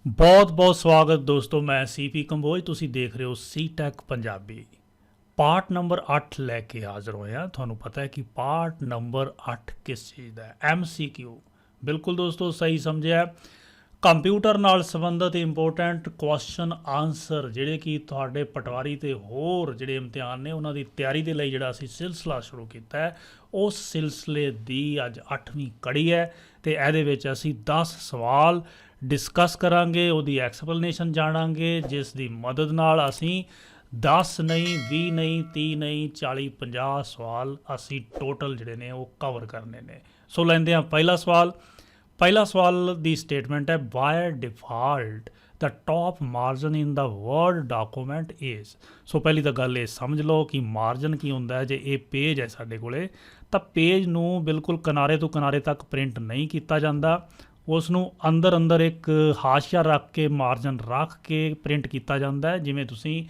ਬਹੁਤ ਬਹੁਤ ਸਵਾਗਤ ਦੋਸਤੋ। ਮੈਂ ਸੀਪੀ ਕੰਬੋਜ, ਤੁਸੀਂ ਦੇਖ ਰਹੇ ਹੋ ਸੀ ਟੈਕ ਪੰਜਾਬੀ। ਪਾਰਟ ਨੰਬਰ 8 ਲੈ ਕੇ ਹਾਜ਼ਰ ਹੋਏ ਹਾਂ। ਤੁਹਾਨੂੰ ਪਤਾ ਹੈ ਕਿ ਪਾਰਟ ਨੰਬਰ 8 ਕਿਸ ਚੀਜ਼ ਦਾ ਹੈ? MCQ। ਬਿਲਕੁਲ ਦੋਸਤੋ, ਸਹੀ ਸਮਝਿਆ। ਕੰਪਿਊਟਰ ਨਾਲ ਸੰਬੰਧਿਤ ਇੰਪੋਰਟੈਂਟ ਕੁਐਸਚਨ ਆਨਸਰ ਜਿਹੜੇ ਕਿ ਤੁਹਾਡੇ ਪਟਵਾਰੀ ਤੇ ਹੋਰ ਜਿਹੜੇ ਇਮਤਿਹਾਨ ਨੇ ਉਹਨਾਂ ਦੀ ਤਿਆਰੀ ਦੇ ਲਈ ਜਿਹੜਾ ਅਸੀਂ ਸਿਲਸਿਲਾ ਸ਼ੁਰੂ ਕੀਤਾ ਹੈ, ਉਸ ਸਿਲਸਿਲੇ ਦੀ ਅੱਜ 8ਵੀਂ ਕੜੀ ਹੈ ਤੇ ਇਹਦੇ ਵਿੱਚ ਅਸੀਂ 10 ਸਵਾਲ ਡਿਸਕਸ ਕਰਾਂਗੇ, ਉਹਦੀ ਐਕਸਪਲੇਨੇਸ਼ਨ ਜਾਣਾਂਗੇ, ਜਿਸ ਦੀ ਮਦਦ ਨਾਲ ਅਸੀਂ 10 ਨਹੀਂ, 20 ਨਹੀਂ, 30 ਨਹੀਂ, 40 50 ਸਵਾਲ ਅਸੀਂ ਟੋਟਲ ਜਿਹੜੇ ਨੇ ਉਹ ਕਵਰ ਕਰਨੇ ਨੇ। ਸੋ ਲੈਂਦੇ ਹਾਂ ਪਹਿਲਾ ਸਵਾਲ। ਪਹਿਲਾ ਸਵਾਲ ਦੀ ਸਟੇਟਮੈਂਟ ਹੈ, by default the top margin in the word document is. So ਪਹਿਲੀ ਤਾਂ ਗੱਲ ਇਹ ਸਮਝ ਲਓ ਕਿ ਮਾਰਜਨ ਕੀ ਹੁੰਦਾ ਹੈ। ਜੇ ਇਹ ਪੇਜ ਹੈ ਸਾਡੇ ਕੋਲੇ ਤਾਂ ਪੇਜ ਨੂੰ ਬਿਲਕੁਲ ਕਿਨਾਰੇ ਤੋਂ ਕਿਨਾਰੇ ਤੱਕ ਪ੍ਰਿੰਟ ਨਹੀਂ ਕੀਤਾ ਜਾਂਦਾ, ਉਸ ਨੂੰ ਅੰਦਰ ਅੰਦਰ ਇੱਕ ਹਾਸ਼ੀਆ ਰੱਖ ਕੇ, ਮਾਰਜਨ ਰੱਖ ਕੇ ਪ੍ਰਿੰਟ ਕੀਤਾ ਜਾਂਦਾ ਹੈ। ਜਿਵੇਂ ਤੁਸੀਂ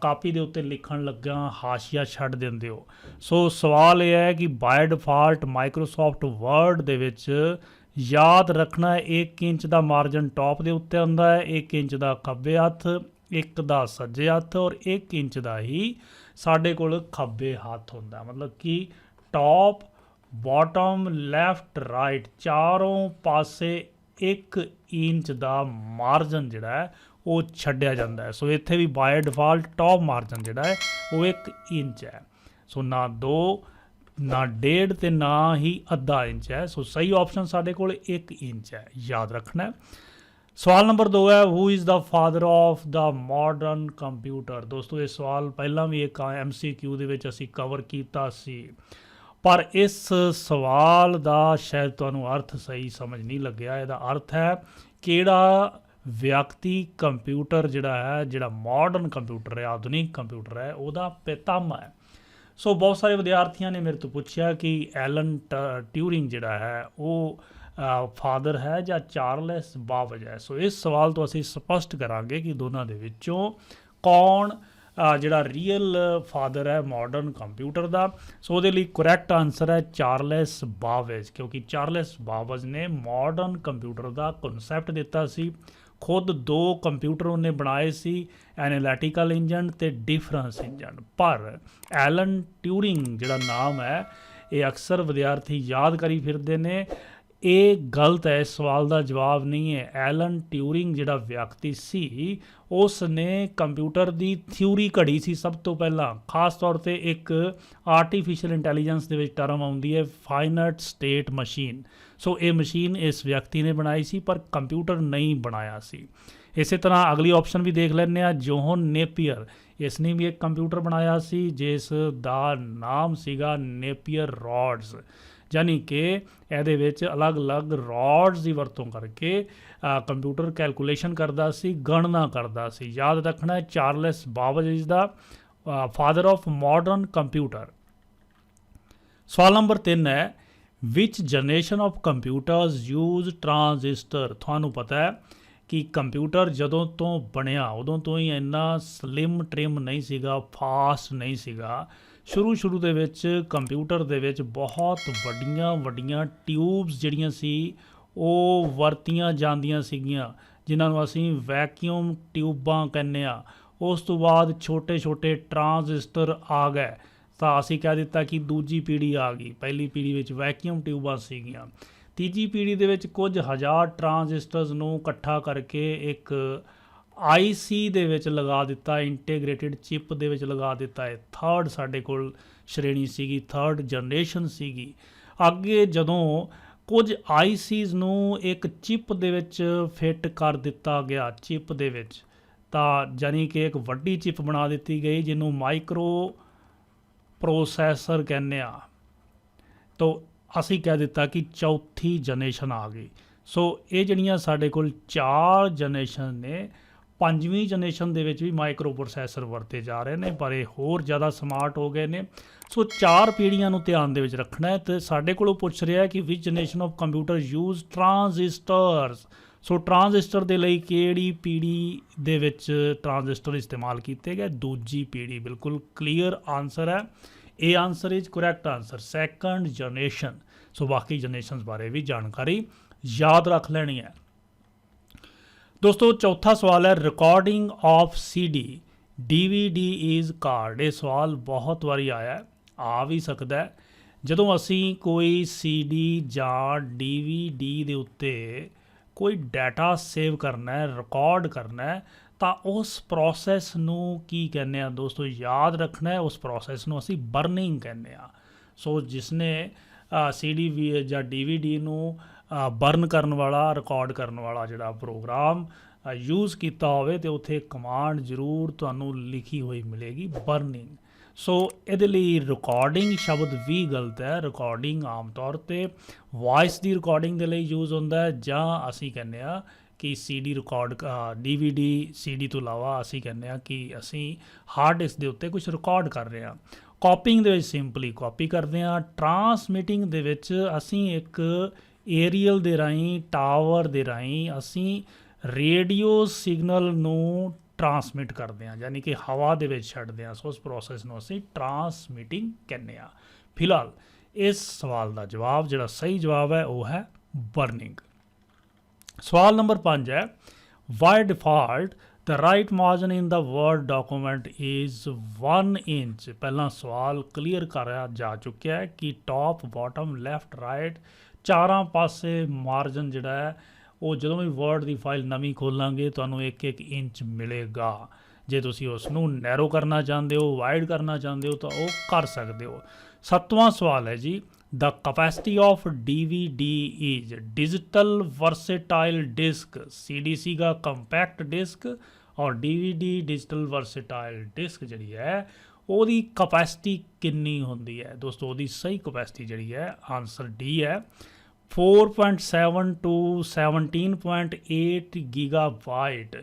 ਕਾਪੀ ਦੇ ਉੱਤੇ ਲਿਖਣ ਲੱਗਾ ਹਾਸ਼ੀਆ ਛੱਡ ਦਿੰਦੇ ਹੋ। ਸੋ ਸਵਾਲ ਇਹ ਹੈ ਕਿ ਬਾਏ ਡਿਫਾਲਟ ਮਾਈਕਰੋਸਾਫਟ ਵਰਡ ਦੇ ਵਿੱਚ ਯਾਦ ਰੱਖਣਾ 1 ਇੰਚ ਦਾ ਮਾਰਜਨ ਟੌਪ ਦੇ ਉੱਤੇ ਹੁੰਦਾ ਹੈ, 1 ਇੰਚ ਦਾ ਖੱਬੇ ਹੱਥ, 1 ਦਾ ਸੱਜੇ ਹੱਥ ਔਰ 1 ਇੰਚ ਦਾ ਹੀ ਸਾਡੇ ਕੋਲ ਖੱਬੇ ਹੱਥ ਹੁੰਦਾ। ਮਤਲਬ ਕਿ ਟੌਪ, ਬਾਟਮ, ਲੈਫਟ, ਰਾਈਟ ਚਾਰੋਂ ਪਾਸੇ 1 ਇੰਚ ਦਾ ਮਾਰਜਨ ਜਿਹੜਾ ਹੈ ਉਹ ਛੱਡਿਆ ਜਾਂਦਾ ਹੈ। ਸੋ ਇੱਥੇ ਵੀ ਬਾਏ ਡਿਫਾਲਟ ਟੌਪ ਮਾਰਜਨ ਜਿਹੜਾ ਹੈ ਉਹ 1 ਇੰਚ ਹੈ। ਸੋ ਨਾ 2, ਨਾ 1.5 ਤੇ ਨਾ ਹੀ ਅੱਧਾ ਇੰਚ ਹੈ। ਸੋ ਸਹੀ ਆਪਸ਼ਨ ਸਾਡੇ ਕੋਲ 1 ਇੰਚ ਹੈ, ਯਾਦ ਰੱਖਣਾ। ਸਵਾਲ ਨੰਬਰ 2 ਹੈ, who is the father of the modern computer. ਦੋਸਤੋ ਇਹ ਸਵਾਲ ਪਹਿਲਾਂ ਵੀ ਇੱਕ MCQ ਦੇ ਵਿੱਚ ਅਸੀਂ ਕਵਰ ਕੀਤਾ ਸੀ, ਪਰ ਇਸ ਸਵਾਲ ਦਾ ਸ਼ਾਇਦ ਤੁਹਾਨੂੰ ਅਰਥ ਸਹੀ ਸਮਝ ਨਹੀਂ ਲੱਗਿਆ। ਇਹਦਾ ਅਰਥ ਹੈ ਕਿਹੜਾ ਵਿਅਕਤੀ ਕੰਪਿਊਟਰ ਜਿਹੜਾ ਹੈ, ਜਿਹੜਾ ਮਾਡਰਨ ਕੰਪਿਊਟਰ ਹੈ, ਆਧੁਨਿਕ ਕੰਪਿਊਟਰ ਹੈ, ਉਹਦਾ ਪਿਤਾਮਾ ਹੈ। ਸੋ ਬਹੁਤ ਸਾਰੇ ਵਿਦਿਆਰਥੀਆਂ ਨੇ ਮੇਰੇ ਤੋਂ ਪੁੱਛਿਆ ਕਿ ਐਲਨ ਟਿਊਰਿੰਗ ਜਿਹੜਾ ਹੈ ਉਹ ਫਾਦਰ ਹੈ ਜਾਂ ਚਾਰਲਸ ਬਾਬਜ ਹੈ। ਸੋ ਇਸ ਸਵਾਲ ਤੋਂ ਅਸੀਂ ਸਪਸ਼ਟ ਕਰਾਂਗੇ ਕਿ ਦੋਨਾਂ ਦੇ ਵਿੱਚੋਂ ਕੌਣ ਜਿਹੜਾ ਰੀਅਲ ਫਾਦਰ ਹੈ ਮਾਡਰਨ ਕੰਪਿਊਟਰ ਦਾ। ਸੋ ਉਹਦੇ ਲਈ ਕਰੈਕਟ ਆਨਸਰ ਹੈ ਚਾਰਲਸ ਬਾਬਜ, ਕਿਉਂਕਿ ਚਾਰਲਸ ਬਾਬਜ ਨੇ ਮਾਡਰਨ ਕੰਪਿਊਟਰ ਦਾ ਕਨਸੈਪਟ ਦਿੱਤਾ ਸੀ। ਖੁਦ 2 ਕੰਪਿਊਟਰ ਉਹਨੇ ਬਣਾਏ ਸੀ, ਐਨਾਲਿਟੀਕਲ ਇੰਜਨ ਤੇ ਡਿਫਰੈਂਸ ਇੰਜਨ। ਪਰ ਐਲਨ ਟਿਊਰਿੰਗ ਜਿਹੜਾ ਨਾਮ ਹੈ ਇਹ ਅਕਸਰ ਵਿਦਿਆਰਥੀ ਯਾਦ ਕਰੀ ਫਿਰਦੇ ਨੇ। ਇਹ ਗਲਤ ਹੈ, ਇਸ ਸਵਾਲ ਦਾ ਜਵਾਬ ਨਹੀਂ ਹੈ। ਐਲਨ ਟਿਊਰਿੰਗ ਜਿਹੜਾ ਵਿਅਕਤੀ ਸੀ ਉਸ ਨੇ ਕੰਪਿਊਟਰ ਦੀ ਥਿਊਰੀ ਘੜੀ ਸੀ ਸਭ ਤੋਂ ਪਹਿਲਾਂ। ਖਾਸ ਤੌਰ 'ਤੇ ਇੱਕ ਆਰਟੀਫਿਸ਼ੀਅਲ ਇੰਟੈਲੀਜੈਂਸ ਦੇ ਵਿੱਚ ਟਰਮ ਆਉਂਦੀ ਹੈ ਫਾਈਨਾਈਟ ਸਟੇਟ ਮਸ਼ੀਨ। ਸੋ ਇਹ ਮਸ਼ੀਨ ਇਸ ਵਿਅਕਤੀ ਨੇ ਬਣਾਈ ਸੀ, ਪਰ ਕੰਪਿਊਟਰ ਨਹੀਂ ਬਣਾਇਆ ਸੀ। ਇਸੇ ਤਰ੍ਹਾਂ ਅਗਲੀ ਆਪਸ਼ਨ ਵੀ ਦੇਖ ਲੈਂਦੇ ਹਾਂ, ਜੋਹਨ ਨੇਪੀਅਰ। ਇਸ ਨੇ ਵੀ ਇੱਕ ਕੰਪਿਊਟਰ ਬਣਾਇਆ ਸੀ ਜਿਸ ਦਾ ਨਾਮ ਸੀਗਾ ਨੇਪੀਅਰ ਰੌਡਸ। ਯਾਨੀ ਕਿ ਇਹਦੇ ਵਿੱਚ ਅਲੱਗ-ਅਲੱਗ ਰੌਡਸ ਦੀ ਵਰਤੋਂ ਕਰਕੇ ਕੰਪਿਊਟਰ ਕੈਲਕੂਲੇਸ਼ਨ ਕਰਦਾ ਸੀ, ਗਣਨਾ ਕਰਦਾ ਸੀ। ਯਾਦ ਰੱਖਣਾ Charles Babbage is the father of modern computer. ਸਵਾਲ ਨੰਬਰ 3 ਹੈ, which generation of computers use transistor. ਤੁਹਾਨੂੰ ਪਤਾ ਹੈ ਕਿ ਕੰਪਿਊਟਰ ਜਦੋਂ ਤੋਂ ਬਣਿਆ ਉਦੋਂ ਤੋਂ ਹੀ ਇੰਨਾ ਸਲਿਮ ਟ੍ਰਿਮ ਨਹੀਂ ਸੀਗਾ, ਫਾਸਟ ਨਹੀਂ ਸੀਗਾ। ਸ਼ੁਰੂ ਦੇ ਵਿੱਚ ਕੰਪਿਊਟਰ ਦੇ ਵਿੱਚ ਬਹੁਤ ਵੱਡੀਆਂ ਟਿਊਬਸ ਜਿਹੜੀਆਂ ਸੀ ਉਹ ਵਰਤੀਆਂ ਜਾਂਦੀਆਂ ਸੀਗੀਆਂ, ਜਿਨ੍ਹਾਂ ਨੂੰ ਅਸੀਂ ਵੈਕਿਊਮ ਟਿਊਬਾਂ ਕਹਿੰਦੇ ਹਾਂ। ਉਸ ਤੋਂ ਬਾਅਦ ਛੋਟੇ ਟਰਾਂਜ਼ਿਸਟਰ ਆ ਗਏ ਤਾਂ ਅਸੀਂ ਕਹਿ ਦਿੱਤਾ ਕਿ ਦੂਜੀ ਪੀੜ੍ਹੀ ਆ ਗਈ। ਪਹਿਲੀ ਪੀੜ੍ਹੀ ਵਿੱਚ ਵੈਕਿਊਮ ਟਿਊਬਾਂ ਸੀਗੀਆਂ। ਤੀਜੀ ਪੀੜ੍ਹੀ ਦੇ ਵਿੱਚ ਕੁਝ ਹਜ਼ਾਰ ਟਰਾਂਜ਼ਿਸਟਰਸ ਨੂੰ ਇਕੱਠਾ ਕਰਕੇ ਇੱਕ IC ਦੇ ਵਿੱਚ ਲਗਾ ਦਿੱਤਾ, ਇੰਟੀਗ੍ਰੇਟਿਡ ਚਿਪ ਦੇ ਵਿੱਚ ਲਗਾ ਦਿੱਤਾ ਹੈ। ਥਰਡ ਸਾਡੇ ਕੋਲ ਸ਼੍ਰੇਣੀ ਸੀਗੀ, ਥਰਡ ਜਨਰੇਸ਼ਨ ਸੀਗੀ। ਅੱਗੇ ਜਦੋਂ ਕੁਝ ICs ਨੂੰ ਇੱਕ ਚਿਪ ਦੇ ਵਿੱਚ ਫਿੱਟ ਕਰ ਦਿੱਤਾ ਗਿਆ, ਚਿਪ ਦੇ ਵਿੱਚ, ਤਾਂ ਯਾਨੀ ਕਿ ਇੱਕ ਵੱਡੀ ਚਿਪ ਬਣਾ ਦਿੱਤੀ ਗਈ ਜਿਹਨੂੰ ਮਾਈਕਰੋ ਪ੍ਰੋਸੈਸਰ ਕਹਿੰਦੇ ਆ। ਤਾਂ ਅਸੀਂ ਕਹਿ ਦਿੱਤਾ ਕਿ ਚੌਥੀ ਜਨਰੇਸ਼ਨ ਆ ਗਈ। ਸੋ ਇਹ ਜਿਹੜੀਆਂ ਸਾਡੇ ਕੋਲ 4 ਜਨਰੇਸ਼ਨ ਨੇ, 5ਵੀਂ ਜਨਰੇਸ਼ਨ ਦੇ ਵਿੱਚ ਵੀ ਮਾਈਕਰੋ ਪ੍ਰੋਸੈਸਰ ਵਰਤੇ ਜਾ ਰਹੇ ਨੇ, ਪਰ ਇਹ ਹੋਰ ਜ਼ਿਆਦਾ ਸਮਾਰਟ ਹੋ ਗਏ ਨੇ। ਸੋ 4 ਪੀੜ੍ਹੀਆਂ ਨੂੰ ਧਿਆਨ ਦੇ ਵਿੱਚ ਰੱਖਣਾ ਹੈ। ਅਤੇ ਸਾਡੇ ਕੋਲੋਂ ਪੁੱਛ ਰਿਹਾ ਕਿ ਵਿਚ generation of computer use ਟਰਾਂਜ਼ਿਸਟਰਸ। So transistor ਦੇ ਲਈ ਕਿਹੜੀ ਪੀੜ੍ਹੀ ਦੇ ਵਿੱਚ ਟਰਾਂਜ਼ਿਸਟਰ ਇਸਤੇਮਾਲ ਕੀਤੇ ਗਏ? ਦੂਜੀ ਪੀੜ੍ਹੀ। ਬਿਲਕੁਲ ਕਲੀਅਰ ਆਨਸਰ ਹੈ। ਇਹ answer is correct answer, second generation. So ਬਾਕੀ ਜਨਰੇਸ਼ਨਸ ਬਾਰੇ ਵੀ ਜਾਣਕਾਰੀ ਯਾਦ ਰੱਖ ਲੈਣੀ ਹੈ। ਦੋਸਤੋ ਚੌਥਾ ਸਵਾਲ ਹੈ recording of CD DVD is card. ਇਹ ਸਵਾਲ ਬਹੁਤ ਵਾਰੀ ਆਇਆ, ਆ ਵੀ ਸਕਦਾ ਹੈ। ਜਦੋਂ ਅਸੀਂ ਕੋਈ CD ਜਾਂ DVD ਦੇ ਉੱਤੇ ਕੋਈ ਡਾਟਾ ਸੇਵ ਕਰਨਾ ਹੈ, ਰਿਕਾਰਡ ਕਰਨਾ ਹੈ, ਤਾਂ ਉਸ ਪ੍ਰੋਸੈਸ ਨੂੰ ਕੀ ਕਹਿੰਦੇ ਆ ਦੋਸਤੋ, ਯਾਦ ਰੱਖਣਾ ਹੈ। ਉਸ ਪ੍ਰੋਸੈਸ ਨੂੰ ਅਸੀਂ ਬਰਨਿੰਗ ਕਹਿੰਦੇ ਆ। ਸੋ ਜਿਸਨੇ CD ਜਾਂ DVD ਨੂੰ ਬਰਨ ਕਰਨ ਵਾਲਾ, ਰਿਕਾਰਡ ਕਰਨ ਵਾਲਾ ਜਿਹੜਾ ਪ੍ਰੋਗਰਾਮ ਯੂਜ਼ ਕੀਤਾ ਹੋਵੇ ਤੇ ਉੱਥੇ ਕਮਾਂਡ ਜ਼ਰੂਰ ਤੁਹਾਨੂੰ ਲਿਖੀ ਹੋਈ ਮਿਲੇਗੀ, ਬਰਨਿੰਗ। ਸੋ ਇਹਦੇ ਲਈ ਰਿਕਾਰਡਿੰਗ ਸ਼ਬਦ ਵੀ ਗਲਤ ਹੈ। ਰਿਕਾਰਡਿੰਗ ਆਮ ਤੌਰ 'ਤੇ ਵੌਇਸ ਦੀ ਰਿਕਾਰਡਿੰਗ ਦੇ ਲਈ ਯੂਜ਼ ਹੁੰਦਾ ਹੈ, ਜਾਂ ਅਸੀਂ ਕਹਿੰਦੇ ਆ ਕਿ CD ਰਿਕਾਰਡ DVD CD ਤੋਂ ਇਲਾਵਾ ਅਸੀਂ ਕਹਿੰਦੇ ਆ ਕਿ ਅਸੀਂ ਹਾਰਡ ਡਿਸਕ ਦੇ ਉੱਤੇ ਕੁਝ ਰਿਕਾਰਡ ਕਰ ਰਹੇ ਹਾਂ। ਕਾਪਿੰਗ ਦੇ ਵਿੱਚ ਸਿੰਪਲੀ ਕਾਪੀ ਕਰਦੇ ਹਾਂ। ਟਰਾਂਸਮਿਟਿੰਗ ਦੇ ਵਿੱਚ ਅਸੀਂ ਇੱਕ ਏਰੀਅਲ ਦੇ ਰਾਹੀਂ, ਟਾਵਰ ਦੇ ਰਾਹੀਂ ਅਸੀਂ ਰੇਡੀਓ ਸਿਗਨਲ ਨੂੰ ਟਰਾਂਸਮਿਟ ਕਰਦੇ ਹਾਂ, ਯਾਨੀ ਕਿ ਹਵਾ ਦੇ ਵਿੱਚ ਛੱਡਦੇ ਹਾਂ। ਸੋ ਉਸ ਪ੍ਰੋਸੈਸ ਨੂੰ ਅਸੀਂ ਟਰਾਂਸਮਿਟਿੰਗ ਕਹਿੰਦੇ ਹਾਂ। ਫਿਲਹਾਲ ਇਸ ਸਵਾਲ ਦਾ ਜਵਾਬ, ਜਿਹੜਾ ਸਹੀ ਜਵਾਬ ਹੈ, ਉਹ ਹੈ ਬਰਨਿੰਗ। ਸਵਾਲ ਨੰਬਰ 5 ਹੈ by default the right margin in the word document is 1 inch. ਪਹਿਲਾਂ ਸਵਾਲ ਕਲੀਅਰ ਕਰਿਆ ਜਾ ਚੁੱਕਿਆ ਹੈ ਕਿ ਟੌਪ, ਬਾਟਮ, ਲੈਫਟ, ਰਾਈਟ ਚਾਰਾਂ ਪਾਸੇ ਮਾਰਜਨ ਜਿਹੜਾ ਹੈ ਉਹ ਜਦੋਂ ਵੀ ਵਰਡ ਦੀ ਫਾਈਲ ਨਵੀਂ ਖੋਲਾਂਗੇ ਤੁਹਾਨੂੰ 1-1 ਇੰਚ ਮਿਲੇਗਾ। ਜੇ ਤੁਸੀਂ ਉਸ ਨੂੰ ਨੈਰੋ ਕਰਨਾ ਚਾਹੁੰਦੇ ਹੋ, ਵਾਈਡ ਕਰਨਾ ਚਾਹੁੰਦੇ ਹੋ ਤਾਂ ਉਹ ਕਰ ਸਕਦੇ ਹੋ। 7ਵਾਂ ਸਵਾਲ ਹੈ ਜੀ the capacity of DVD is digital versatile disc. CDC का ਕੰਪੈਕਟ ਡਿਸਕ ਔਰ DVD डिजिटल वर्सेटाइल डिस्क ਜਿਹੜੀ ਹੈ ਉਹਦੀ ਕਪੈਸਿਟੀ ਕਿੰਨੀ ਹੁੰਦੀ ਹੈ ਦੋਸਤੋ। ਉਹਦੀ ਸਹੀ ਕਪੈਸਿਟੀ ਜਿਹੜੀ ਹੈ ਆਨਸਰ D ਹੈ 4.7 to 17.8 gigabyte.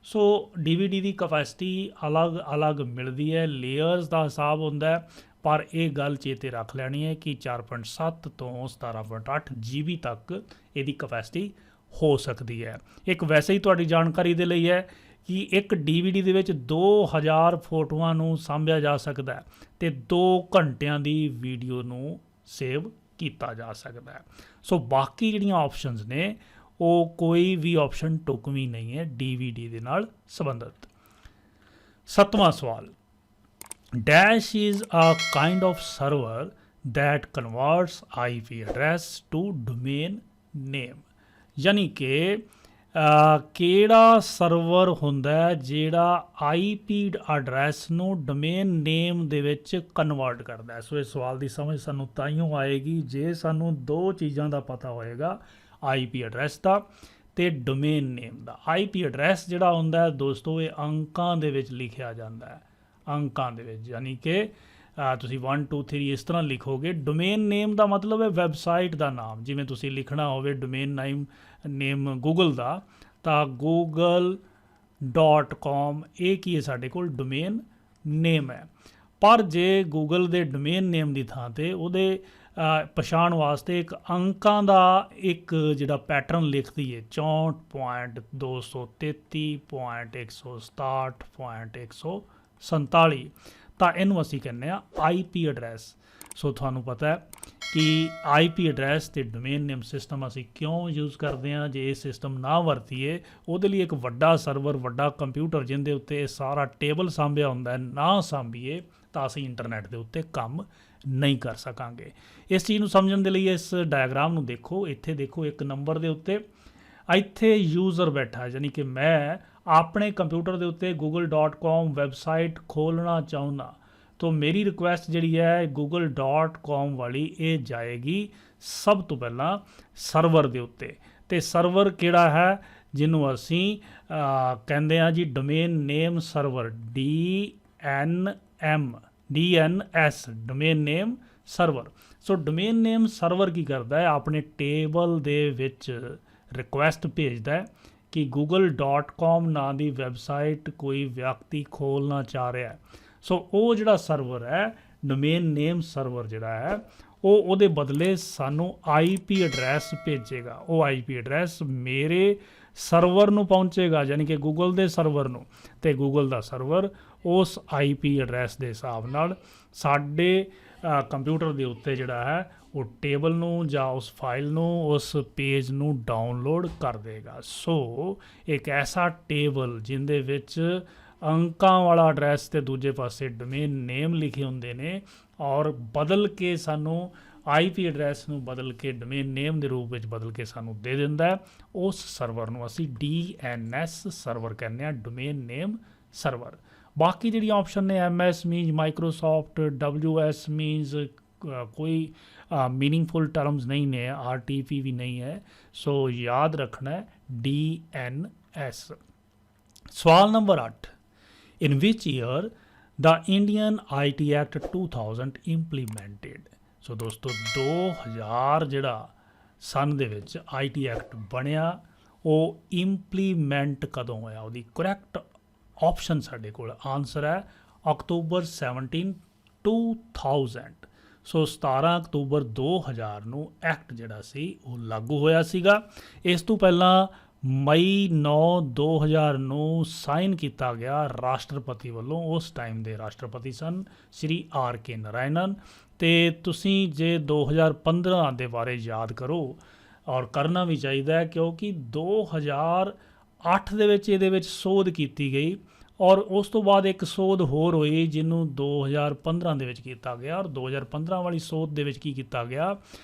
So DVD the capacity ਅਲੱਗ ਮਿਲਦੀ ਹੈ, ਲੇਅਰਸ ਦਾ ਹਿਸਾਬ ਹੁੰਦਾ ਹੈ, ਪਰ ਇਹ ਗੱਲ ਚੇਤੇ ਰੱਖ ਲੈਣੀ ਹੈ ਕਿ 4.7 ਤੋਂ 17.8 GB ਤੱਕ ਇਹਦੀ ਕਪੈਸਿਟੀ ਹੋ ਸਕਦੀ ਹੈ। ਇੱਕ ਵੈਸੇ ਹੀ ਤੁਹਾਡੀ ਜਾਣਕਾਰੀ ਦੇ ਲਈ ਹੈ ਕਿ ਇੱਕ DVD ਦੇ ਵਿੱਚ 2000 ਫੋਟੋਆਂ ਨੂੰ ਸਾਂਭਿਆ ਜਾ ਸਕਦਾ ਹੈ ਅਤੇ 2 ਘੰਟਿਆਂ ਦੀ ਵੀਡੀਓ ਨੂੰ ਸੇਵ ਕੀਤਾ ਜਾ ਸਕਦਾ ਹੈ। ਸੋ ਬਾਕੀ ਜਿਹੜੀਆਂ ਆਪਸ਼ਨਸ ਨੇ ਉਹ ਕੋਈ ਵੀ ਆਪਸ਼ਨ ਢੁਕਵੀਂ ਨਹੀਂ ਹੈ DVD ਦੇ ਨਾਲ ਸੰਬੰਧਿਤ। 7ਵਾਂ ਸਵਾਲ Dash is a kind of server that converts IP address to domain name। ਯਾਨੀ ਕਿ ਕਿਹੜਾ ਸਰਵਰ ਹੁੰਦਾ ਜਿਹੜਾ IP ਐਡਰੈਸ ਨੂੰ ਡੋਮੇਨ ਨੇਮ ਦੇ ਵਿੱਚ ਕਨਵਰਟ ਕਰਦਾ ਹੈ। ਸੋ ਇਸ ਸਵਾਲ ਦੀ ਸਮਝ ਸਾਨੂੰ ਤਾਈਓ ਆਏਗੀ ਜੇ ਸਾਨੂੰ 2 ਚੀਜ਼ਾਂ ਦਾ ਪਤਾ ਹੋਏਗਾ, IP ਐਡਰੈਸ ਦਾ ਅਤੇ ਡੋਮੇਨ ਨੇਮ ਦਾ। IP ਐਡਰੈਸ ਜਿਹੜਾ ਹੁੰਦਾ ਦੋਸਤੋ ਇਹ ਅੰਕਾਂ ਦੇ ਵਿੱਚ ਲਿਖਿਆ ਜਾਂਦਾ ਹੈ, ਅੰਕਾਂ ਦੇ ਵਿੱਚ, ਯਾਨੀ ਕਿ ਤੁਸੀਂ 1 2 3 ਇਸ ਤਰ੍ਹਾਂ ਲਿਖੋਗੇ। ਡੋਮੇਨ ਨੇਮ ਦਾ ਮਤਲਬ ਹੈ ਵੈਬਸਾਈਟ ਦਾ ਨਾਮ। ਜਿਵੇਂ ਤੁਸੀਂ ਲਿਖਣਾ ਹੋਵੇ ਡੋਮੇਨ ਨੇਮ ਗੂਗਲ ਦਾ ਤਾਂ google.com ਇਹ ਕੀ ਹੈ ਸਾਡੇ ਕੋਲ ਡੋਮੇਨ ਨੇਮ ਹੈ। ਪਰ ਜੇ ਗੂਗਲ ਦੇ ਡੋਮੇਨ ਨੇਮ ਦੀ ਥਾਂ 'ਤੇ ਉਹਦੇ ਪਛਾਣ ਵਾਸਤੇ ਇੱਕ ਅੰਕਾਂ ਦਾ ਇੱਕ ਜਿਹੜਾ ਪੈਟਰਨ ਲਿਖ ਦਈਏ 64.263.167.147 ਤਾਂ ਇਹਨੂੰ ਅਸੀਂ ਕਹਿੰਦੇ ਹਾਂ IP ਐਡਰੈਸ। ਸੋ ਤੁਹਾਨੂੰ ਪਤਾ ਹੈ ਕਿ IP ਐਡਰੈਸ ਅਤੇ ਡੋਮੇਨ ਨੇਮ ਸਿਸਟਮ ਅਸੀਂ ਕਿਉਂ ਯੂਜ਼ ਕਰਦੇ ਹਾਂ। ਜੇ ਇਹ ਸਿਸਟਮ ਨਾ ਵਰਤੀਏ ਉਹਦੇ ਲਈ ਇੱਕ ਵੱਡਾ ਸਰਵਰ, ਵੱਡਾ ਕੰਪਿਊਟਰ ਜਿਹਦੇ ਉੱਤੇ ਇਹ ਸਾਰਾ ਟੇਬਲ ਸਾਂਭਿਆ ਹੁੰਦਾ, ਨਾ ਸਾਂਭੀਏ ਤਾਂ ਅਸੀਂ ਇੰਟਰਨੈਟ ਦੇ ਉੱਤੇ ਕੰਮ ਨਹੀਂ ਕਰ ਸਕਾਂਗੇ। ਇਸ ਚੀਜ਼ ਨੂੰ ਸਮਝਣ ਦੇ ਲਈ ਇਸ ਡਾਇਗਰਾਮ ਨੂੰ ਦੇਖੋ। ਇੱਥੇ ਦੇਖੋ ਇੱਕ ਨੰਬਰ ਦੇ ਉੱਤੇ ਇੱਥੇ ਯੂਜ਼ਰ ਬੈਠਾ, ਯਾਨੀ ਕਿ ਮੈਂ ਆਪਣੇ ਕੰਪਿਊਟਰ ਦੇ ਉੱਤੇ google.com ਵੈਬਸਾਈਟ ਖੋਲ੍ਹਣਾ ਚਾਹੁੰਦਾ ਤਾਂ ਮੇਰੀ ਰਿਕੁਐਸਟ ਜਿਹੜੀ ਹੈ google.com ਵਾਲੀ ਇਹ ਜਾਏਗੀ ਸਭ ਤੋਂ ਪਹਿਲਾਂ ਸਰਵਰ ਦੇ ਉੱਤੇ। ਅਤੇ ਸਰਵਰ ਕਿਹੜਾ ਹੈ ਜਿਹਨੂੰ ਅਸੀਂ ਕਹਿੰਦੇ ਹਾਂ ਜੀ ਡੋਮੇਨ ਨੇਮ ਸਰਵਰ DNS ਡੋਮੇਨ ਨੇਮ ਸਰਵਰ। ਸੋ ਡੋਮੇਨ ਨੇਮ ਸਰਵਰ ਕੀ ਕਰਦਾ ਹੈ ਆਪਣੇ ਟੇਬਲ ਦੇ ਵਿੱਚ ਰਿਕੁਐਸਟ ਭੇਜਦਾ ਹੈ ਕਿ google.com ਨਾਂ ਦੀ ਵੈਬਸਾਈਟ ਕੋਈ ਵਿਅਕਤੀ ਖੋਲ੍ਹਣਾ ਚਾਹ ਰਿਹਾ। ਸੋ ਉਹ ਜਿਹੜਾ ਸਰਵਰ ਹੈ ਡੋਮੇਨ ਨੇਮ ਸਰਵਰ ਜਿਹੜਾ ਹੈ ਉਹ ਉਹਦੇ ਬਦਲੇ ਸਾਨੂੰ IP ਐਡਰੈਸ ਭੇਜੇਗਾ। ਉਹ IP ਐਡਰੈਸ ਮੇਰੇ ਸਰਵਰ ਨੂੰ ਪਹੁੰਚੇਗਾ, ਯਾਨੀ ਕਿ ਗੂਗਲ ਦੇ ਸਰਵਰ ਨੂੰ, ਅਤੇ ਗੂਗਲ ਦਾ ਸਰਵਰ उस IP ਐਡਰੈਸ ਦੇ ਹਿਸਾਬ ਨਾਲ ਸਾਡੇ ਕੰਪਿਊਟਰ ਦੇ ਉੱਤੇ ਜਿਹੜਾ ਹੈ ਉਹ ਟੇਬਲ ਨੂੰ ਜਾਂ ਉਸ ਫਾਈਲ ਨੂੰ ਉਸ ਪੇਜ ਨੂੰ ਡਾਊਨਲੋਡ ਕਰ ਦੇਗਾ। ਸੋ ਇੱਕ ਐਸਾ ਟੇਬਲ ਜਿਹਦੇ ਵਿੱਚ ਅੰਕਾਂ ਵਾਲਾ ਐਡਰੈਸ ਤੇ ਦੂਜੇ ਪਾਸੇ ਡੋਮੇਨ ਨੇਮ ਲਿਖੇ ਹੁੰਦੇ ਨੇ ਔਰ ਬਦਲ ਕੇ ਸਾਨੂੰ IP ਐਡਰੈਸ ਨੂੰ ਬਦਲ ਕੇ ਡੋਮੇਨ ਨੇਮ ਦੇ ਰੂਪ ਵਿੱਚ ਬਦਲ ਕੇ ਸਾਨੂੰ ਦੇ ਦਿੰਦਾ ਹੈ। ਉਸ ਸਰਵਰ ਨੂੰ ਅਸੀਂ DNS ਸਰਵਰ ਕਹਿੰਦੇ ਹਾਂ, ਡੋਮੇਨ ਨੇਮ ਸਰਵਰ। ਬਾਕੀ ਜਿਹੜੀਆਂ ਆਪਸ਼ਨ ਨੇ MS means Microsoft, WS means ਕੋਈ मीनिंगफुल टर्म्स नहीं ने, RTP भी नहीं है। सो याद रखना है DNS। सवाल number 8, in which year the Indian IT act 2000 implemented. So दोस्तों 2000 ਜਿਹੜਾ सन ਦੇ ਵਿੱਚ IT ਐਕਟ ਬਣਿਆ ਉਹ ਇੰਪਲੀਮੈਂਟ ਕਦੋਂ ਹੋਇਆ? ਉਹਦੀ ਕਰੈਕਟ ਆਪਸ਼ਨ ਸਾਡੇ ਕੋਲ ਆਨਸਰ ਹੈ ਅਕਤੂਬਰ 17 2000। ਸੋ 17 ਅਕਤੂਬਰ 2000 ਨੂੰ ਐਕਟ ਜਿਹੜਾ ਸੀ ਉਹ ਲਾਗੂ ਹੋਇਆ ਸੀਗਾ। ਇਸ ਤੋਂ ਪਹਿਲਾਂ ਮਈ 9 2000 ਨੂੰ ਸਾਈਨ ਕੀਤਾ ਗਿਆ ਰਾਸ਼ਟਰਪਤੀ ਵੱਲੋਂ। ਉਸ ਟਾਈਮ ਦੇ ਰਾਸ਼ਟਰਪਤੀ ਸਨ ਸ਼੍ਰੀ RK ਨਾਰਾਇਣਨ। ਅਤੇ ਤੁਸੀਂ ਜੇ 2015 ਦੇ ਬਾਰੇ ਯਾਦ ਕਰੋ ਔਰ ਕਰਨਾ ਵੀ ਚਾਹੀਦਾ ਹੈ ਕਿਉਂਕਿ 2008 ਦੇ ਵਿੱਚ ਇਹਦੇ ਵਿੱਚ ਸੋਧ ਕੀਤੀ ਗਈ ਔਰ ਉਸ ਤੋਂ ਬਾਅਦ ਇੱਕ ਸੋਧ ਹੋਰ ਹੋਈ ਜਿਹਨੂੰ 2015 ਦੇ ਵਿੱਚ ਕੀਤਾ ਗਿਆ। ਔਰ 2015 ਵਾਲੀ ਸੋਧ ਦੇ ਵਿੱਚ ਕੀ ਕੀਤਾ ਗਿਆ,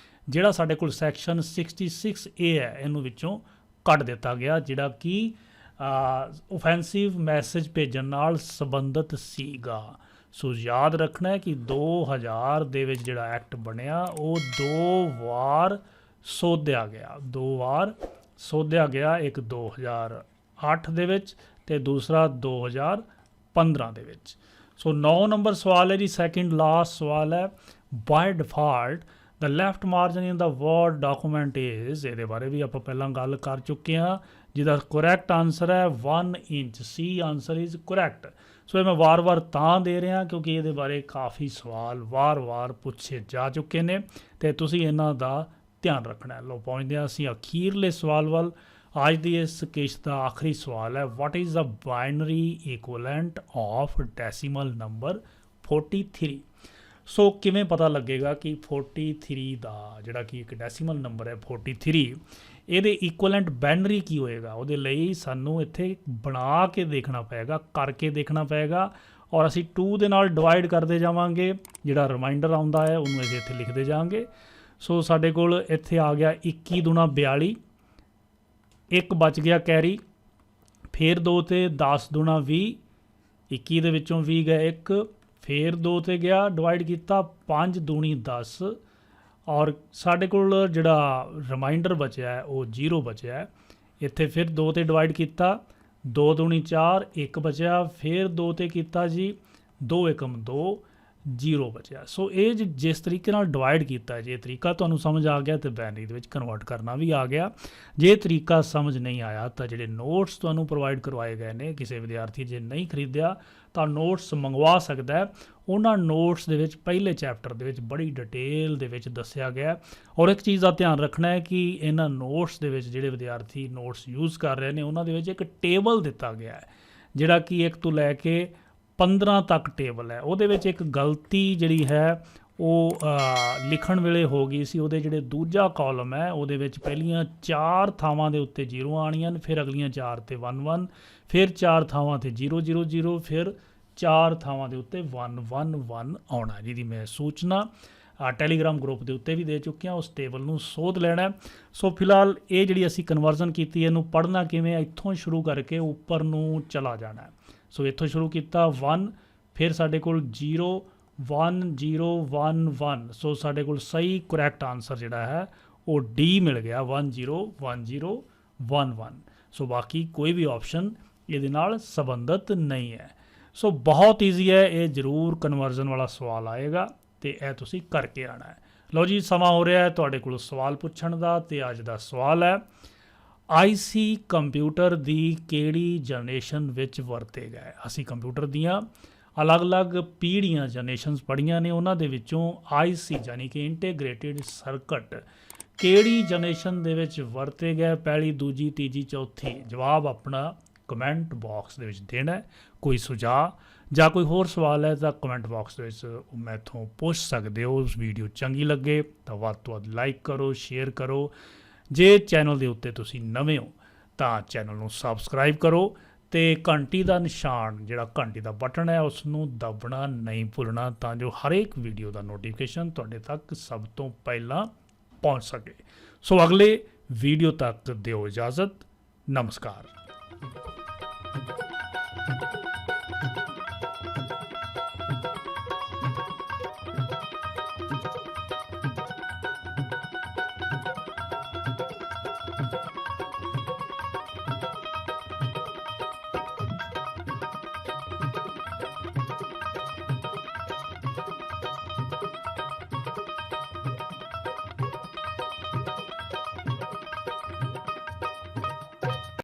ਜਿਹੜਾ ਸਾਡੇ ਕੋਲ ਸੈਕਸ਼ਨ 66A ਹੈ ਇਹਨੂੰ ਵਿੱਚੋਂ ਕੱਢ ਦਿੱਤਾ ਗਿਆ ਜਿਹੜਾ ਕਿ ਓਫੈਂਸਿਵ ਮੈਸੇਜ ਭੇਜਣ ਨਾਲ ਸੰਬੰਧਿਤ ਸੀਗਾ। ਸੋ ਯਾਦ ਰੱਖਣਾ ਹੈ ਕਿ 2000 ਦੇ ਵਿੱਚ ਜਿਹੜਾ ਐਕਟ ਬਣਿਆ ਉਹ 2 ਵਾਰ ਸੋਧਿਆ ਗਿਆ, 2 ਵਾਰ ਸੋਧਿਆ ਗਿਆ, ਇੱਕ 2008 ਦੇ ਵਿੱਚ ਅਤੇ ਦੂਸਰਾ 2015 ਦੇ ਵਿੱਚ। ਸੋ 9 ਨੰਬਰ ਸਵਾਲ ਹੈ ਜੀ, ਸੈਕਿੰਡ ਲਾਸਟ ਸਵਾਲ ਹੈ। By default the left margin in the word document is, ਇਹਦੇ ਬਾਰੇ ਵੀ ਆਪਾਂ ਪਹਿਲਾਂ ਗੱਲ ਕਰ ਚੁੱਕੇ ਹਾਂ, ਜਿਹਦਾ ਕਰੈਕਟ ਆਨਸਰ ਹੈ 1 inch. C answer is correct. So ਇਹ ਮੈਂ ਵਾਰ-ਵਾਰ ਤਾਂ ਦੇ ਰਿਹਾ ਕਿਉਂਕਿ ਇਹਦੇ ਬਾਰੇ ਕਾਫੀ ਸਵਾਲ ਵਾਰ-ਵਾਰ ਪੁੱਛੇ ਜਾ ਚੁੱਕੇ ਨੇ ਅਤੇ ਤੁਸੀਂ ਇਹਨਾਂ ਦਾ ਧਿਆਨ ਰੱਖਣਾ। ਲਓ ਪਹੁੰਚਦੇ ਹਾਂ ਅਸੀਂ ਅਖੀਰਲੇ ਸਵਾਲ ਵੱਲ। ਅੱਜ ਦੀ ਇਸ ਕਿਸ਼ਤ ਦਾ ਆਖਰੀ ਸਵਾਲ ਹੈ, what is the binary equivalent of decimal number 43। ਸੋ ਕਿਵੇਂ ਪਤਾ ਲੱਗੇਗਾ ਕਿ 43 ਦਾ ਜਿਹੜਾ ਕਿ ਇੱਕ ਡੈਸੀਮਲ ਨੰਬਰ ਹੈ 43, ਇਹਦੇ ਇਕੁਇਵਲੈਂਟ ਬਾਈਨਰੀ ਕੀ ਹੋਏਗਾ? ਉਹਦੇ ਲਈ ਸਾਨੂੰ ਇੱਥੇ ਬਣਾ ਕੇ ਦੇਖਣਾ ਪਏਗਾ, ਕਰਕੇ ਦੇਖਣਾ ਪਏਗਾ ਔਰ ਅਸੀਂ 2 ਦੇ ਨਾਲ ਡਿਵਾਈਡ ਕਰਦੇ ਜਾਵਾਂਗੇ। ਜਿਹੜਾ ਰਿਮਾਈਂਡਰ ਆਉਂਦਾ ਹੈ ਉਹਨੂੰ ਅਸੀਂ ਇੱਥੇ ਲਿਖਦੇ ਜਾਵਾਂਗੇ। ਸੋ ਸਾਡੇ ਕੋਲ ਇੱਥੇ ਆ ਗਿਆ 21 ਦੂਣਾ 42, ਇੱਕ ਬਚ ਗਿਆ ਕੈਰੀ, ਫਿਰ 2 ਤੇ 10 ਦੂਣਾ 20, 21 ਦੇ ਵਿੱਚੋਂ 20 ਗਏ ਇੱਕ, ਫਿਰ 2 ਤੇ ਗਿਆ ਡਿਵਾਈਡ ਕੀਤਾ, 5 ਦੂਣੀ 10 ਔਰ ਸਾਡੇ ਕੋਲ ਜਿਹੜਾ ਰਿਮਾਈਂਡਰ ਬਚਿਆ ਹੈ ਉਹ 0 ਬਚਿਆ ਹੈ। ਇੱਥੇ ਫਿਰ 2 ਤੇ ਡਿਵਾਈਡ ਕੀਤਾ, 2 ਦੂਣੀ 4, ਇੱਕ ਬਚਿਆ, ਫਿਰ 2 ਤੇ ਕੀਤਾ ਜੀ, 2 ਏਕਮ 2, 0 ਬਚਿਆ। ਸੋ ਇਹ ਜਿਸ ਤਰੀਕੇ ਨਾਲ ਡਿਵਾਈਡ ਕੀਤਾ, ਜੇ ਤਰੀਕਾ ਤੁਹਾਨੂੰ ਸਮਝ ਆ ਗਿਆ ਤਾਂ ਬਾਈਨਰੀ ਦੇ ਵਿੱਚ ਕਨਵਰਟ ਕਰਨਾ ਵੀ ਆ ਗਿਆ। ਜੇ ਤਰੀਕਾ ਸਮਝ ਨਹੀਂ ਆਇਆ ਤਾਂ ਜਿਹੜੇ ਨੋਟਸ ਤੁਹਾਨੂੰ ਪ੍ਰੋਵਾਈਡ ਕਰਵਾਏ ਗਏ ਨੇ, ਕਿਸੇ ਵਿਦਿਆਰਥੀ ਜੇ ਨਹੀਂ ਖਰੀਦਿਆ ਤਾਂ ਨੋਟਸ ਮੰਗਵਾ ਸਕਦਾ ਹੈ। ਉਹਨਾਂ ਨੋਟਸ ਦੇ ਵਿੱਚ ਪਹਿਲੇ ਚੈਪਟਰ ਦੇ ਵਿੱਚ ਬੜੀ ਡਿਟੇਲ ਦੇ ਵਿੱਚ ਦੱਸਿਆ ਗਿਆ। ਔਰ ਇੱਕ ਚੀਜ਼ ਦਾ ਧਿਆਨ ਰੱਖਣਾ ਹੈ ਕਿ ਇਹਨਾਂ ਨੋਟਸ ਦੇ ਵਿੱਚ ਜਿਹੜੇ ਵਿਦਿਆਰਥੀ ਨੋਟਸ ਯੂਜ਼ ਕਰ ਰਹੇ ਨੇ ਉਹਨਾਂ ਦੇ ਵਿੱਚ ਇੱਕ ਟੇਬਲ ਦਿੱਤਾ ਗਿਆ ਹੈ ਜਿਹੜਾ ਕਿ 1 ਤੋਂ ਲੈ ਕੇ 15 ਤੱਕ ਟੇਬਲ ਹੈ। ਉਹਦੇ ਵਿੱਚ ਇੱਕ ਗਲਤੀ ਜਿਹੜੀ ਹੈ ਉਹ ਲਿਖਣ ਵੇਲੇ ਹੋ ਗਈ ਸੀ। ਉਹਦੇ ਜਿਹੜੇ ਦੂਜਾ ਕਾਲਮ ਹੈ ਉਹਦੇ ਵਿੱਚ ਪਹਿਲੀਆਂ 4 ਥਾਵਾਂ ਦੇ ਉੱਤੇ 0 ਆਉਣੀਆਂ ਨੇ, ਫਿਰ ਅਗਲੀਆਂ 4 ਤੇ 1 1, ਫਿਰ 4 ਥਾਵਾਂ ਤੇ 0 0 0, ਫਿਰ 4 ਥਾਵਾਂ ਦੇ ਉੱਤੇ 1 1 1 ਆਉਣਾ, ਜਿਹਦੀ ਮੈਂ ਸੂਚਨਾ ਟੈਲੀਗ੍ਰਾਮ ਗਰੁੱਪ ਦੇ ਉੱਤੇ ਵੀ ਦੇ ਚੁੱਕੇ ਹਾਂ। ਉਸ ਟੇਬਲ ਨੂੰ ਸੋਧ ਲੈਣਾ। ਸੋ ਫਿਲਹਾਲ ਇਹ ਜਿਹੜੀ ਅਸੀਂ ਕਨਵਰਜ਼ਨ ਕੀਤੀ ਇਹਨੂੰ ਪੜ੍ਹਨਾ ਕਿਵੇਂ, ਇੱਥੋਂ ਸ਼ੁਰੂ ਕਰਕੇ ਉੱਪਰ ਨੂੰ ਚਲਾ ਜਾਣਾ। ਸੋ ਇੱਥੋਂ ਸ਼ੁਰੂ ਕੀਤਾ 1, ਫਿਰ ਸਾਡੇ ਕੋਲ 0 1 0 1 1। ਸੋ ਸਾਡੇ ਕੋਲ ਸਹੀ ਕਰੈਕਟ ਆਨਸਰ ਜਿਹੜਾ ਹੈ ਉਹ D ਮਿਲ ਗਿਆ, 1 0 1 0 1 1। ਸੋ ਬਾਕੀ ਕੋਈ ਵੀ ਆਪਸ਼ਨ ਇਹਦੇ ਨਾਲ ਸੰਬੰਧਿਤ ਨਹੀਂ ਹੈ। ਸੋ ਬਹੁਤ ਈਜ਼ੀ ਹੈ, ਇਹ ਜ਼ਰੂਰ ਕਨਵਰਜ਼ਨ ਵਾਲਾ ਸਵਾਲ ਆਏਗਾ ਅਤੇ ਇਹ ਤੁਸੀਂ ਕਰਕੇ ਆਉਣਾ ਹੈ। ਲਓ ਜੀ, ਸਮਾਂ ਹੋ ਰਿਹਾ ਹੈ ਤੁਹਾਡੇ ਕੋਲ ਸਵਾਲ ਪੁੱਛਣ ਦਾ ਅਤੇ ਅੱਜ ਦਾ ਸਵਾਲ ਹੈ, IC ਕੰਪਿਊਟਰ ਦੀ ਕਿਹੜੀ ਜਨਰੇਸ਼ਨ ਵਿੱਚ ਵਰਤੇ ਗਏ? ਅਸੀਂ ਕੰਪਿਊਟਰ ਦੀਆਂ ਅਲੱਗ-ਅਲੱਗ ਪੀੜ੍ਹੀਆਂ ਜਨਰੇਸ਼ਨਸ ਪੜ੍ਹੀਆਂ ਨੇ, ਉਹਨਾਂ ਦੇ ਵਿੱਚੋਂ IC ਯਾਨੀ ਕਿ ਇੰਟੀਗ੍ਰੇਟਿਡ ਸਰਕਟ ਕਿਹੜੀ ਜਨਰੇਸ਼ਨ ਦੇ ਵਿੱਚ ਵਰਤੇ ਗਏ? ਪਹਿਲੀ, ਦੂਜੀ, ਤੀਜੀ, ਚੌਥੀ? ਜਵਾਬ ਆਪਣਾ ਕਮੈਂਟ ਬਾਕਸ ਦੇ ਵਿੱਚ ਦੇਣਾ। ਕੋਈ ਸੁਝਾਅ ਜਾਂ ਕੋਈ ਹੋਰ ਸਵਾਲ ਹੈ ਤਾਂ ਕਮੈਂਟ ਬਾਕਸ ਦੇ ਵਿੱਚ ਮੈਥੋਂ ਪੁੱਛ ਸਕਦੇ ਹੋ। ਉਸ ਵੀਡੀਓ ਚੰਗੀ ਲੱਗੇ ਤਾਂ ਵੱਧ ਤੋਂ ਵੱਧ ਲਾਈਕ ਕਰੋ, ਸ਼ੇਅਰ ਕਰੋ। ਜੇ ਚੈਨਲ ਦੇ ਉੱਤੇ ਤੁਸੀਂ ਨਵੇਂ ਹੋ ਤਾਂ ਚੈਨਲ ਨੂੰ ਸਬਸਕ੍ਰਾਈਬ ਕਰੋ ਅਤੇ ਘੰਟੀ ਦਾ ਨਿਸ਼ਾਨ ਜਿਹੜਾ ਘੰਟੀ ਦਾ ਬਟਨ ਹੈ ਉਸ ਨੂੰ ਦਬਣਾ ਨਹੀਂ ਭੁੱਲਣਾ, ਤਾਂ ਜੋ ਹਰੇਕ ਵੀਡੀਓ ਦਾ ਨੋਟੀਫਿਕੇਸ਼ਨ ਤੁਹਾਡੇ ਤੱਕ ਸਭ ਤੋਂ ਪਹਿਲਾਂ ਪਹੁੰਚ ਸਕੇ। ਸੋ ਅਗਲੇ ਵੀਡੀਓ ਤੱਕ ਦਿਓ ਇਜਾਜ਼ਤ। ਨਮਸਕਾਰ।